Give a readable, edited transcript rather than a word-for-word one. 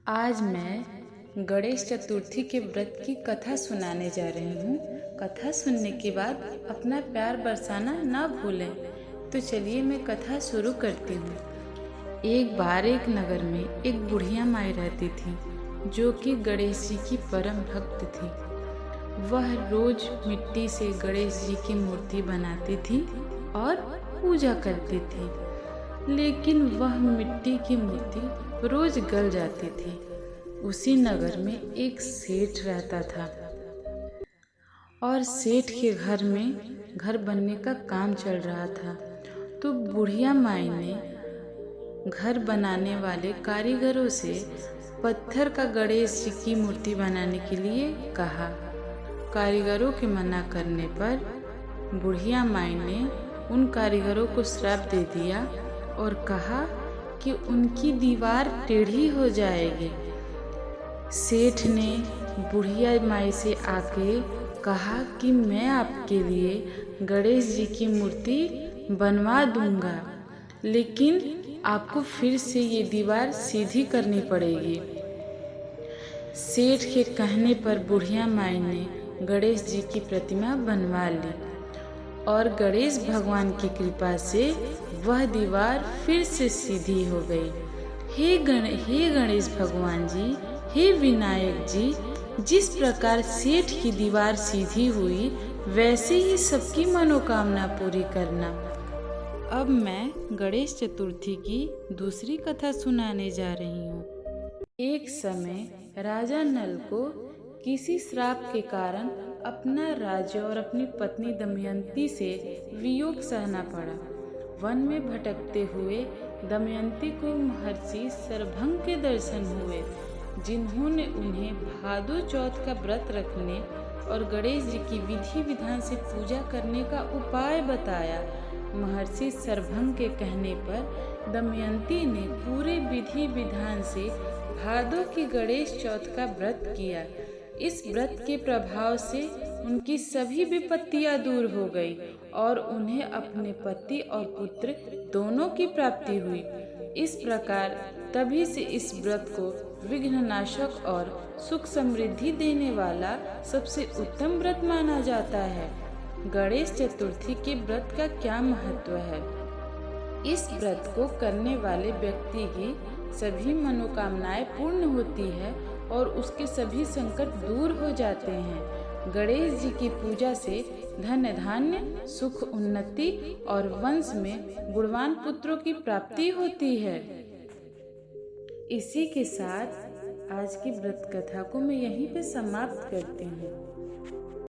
आज मैं गणेश चतुर्थी के व्रत की कथा सुनाने जा रही हूँ। कथा सुनने के बाद अपना प्यार बरसाना ना भूलें। तो चलिए मैं कथा शुरू करती हूँ। एक बार एक नगर में एक बुढ़िया माई रहती थी, जो कि गणेश जी की परम भक्त थी। वह रोज मिट्टी से गणेश जी की मूर्ति बनाती थी और पूजा करती थी, लेकिन वह मिट्टी की मूर्ति रोज गल जाती थी। उसी नगर में एक सेठ रहता था और सेठ के घर में घर बनने का काम चल रहा था। तो बुढ़िया माई ने घर बनाने वाले कारीगरों से पत्थर का गणेश जी की मूर्ति बनाने के लिए कहा। कारीगरों के मना करने पर बुढ़िया माई ने उन कारीगरों को श्राप दे दिया और कहा कि उनकी दीवार टेढ़ी हो जाएगी। सेठ ने बुढ़िया माई से आके कहा कि मैं आपके लिए गणेश जी की मूर्ति बनवा दूंगा, लेकिन आपको फिर से ये दीवार सीधी करनी पड़ेगी। सेठ के कहने पर बुढ़िया माई ने गणेश जी की प्रतिमा बनवा ली और गणेश भगवान की कृपा से वह दीवार फिर से सीधी हो गई। हे गणेश भगवान जी, हे विनायक जी, जिस प्रकार सेठ की दीवार सीधी हुई, वैसे ही सबकी मनोकामना पूरी करना। अब मैं गणेश चतुर्थी की दूसरी कथा सुनाने जा रही हूँ। एक समय राजा नल को किसी श्राप के कारण अपना राज्य और अपनी पत्नी दमयंती से वियोग सहना पड़ा। वन में भटकते हुए दमयंती को महर्षि सरभंग के दर्शन हुए, जिन्होंने उन्हें भादो चौथ का व्रत रखने और गणेश जी की विधि विधान से पूजा करने का उपाय बताया। महर्षि सरभंग के कहने पर दमयंती ने पूरे विधि विधान से भादो की गणेश चौथ का व्रत किया। इस व्रत के प्रभाव से उनकी सभी विपत्तियां दूर हो गई और उन्हें अपने पति और पुत्र दोनों की प्राप्ति हुई। इस प्रकार तभी से इस व्रत को विघ्ननाशक और सुख समृद्धि देने वाला सबसे उत्तम व्रत माना जाता है। गणेश चतुर्थी के व्रत का क्या महत्व है? इस व्रत को करने वाले व्यक्ति की सभी मनोकामनाएं पूर्ण होती है और उसके सभी संकट दूर हो जाते हैं। गणेश जी की पूजा से धन धान्य, सुख, उन्नति और वंश में गुणवान पुत्रों की प्राप्ति होती है। इसी के साथ आज की व्रत कथा को मैं यहीं पे समाप्त करती हूँ।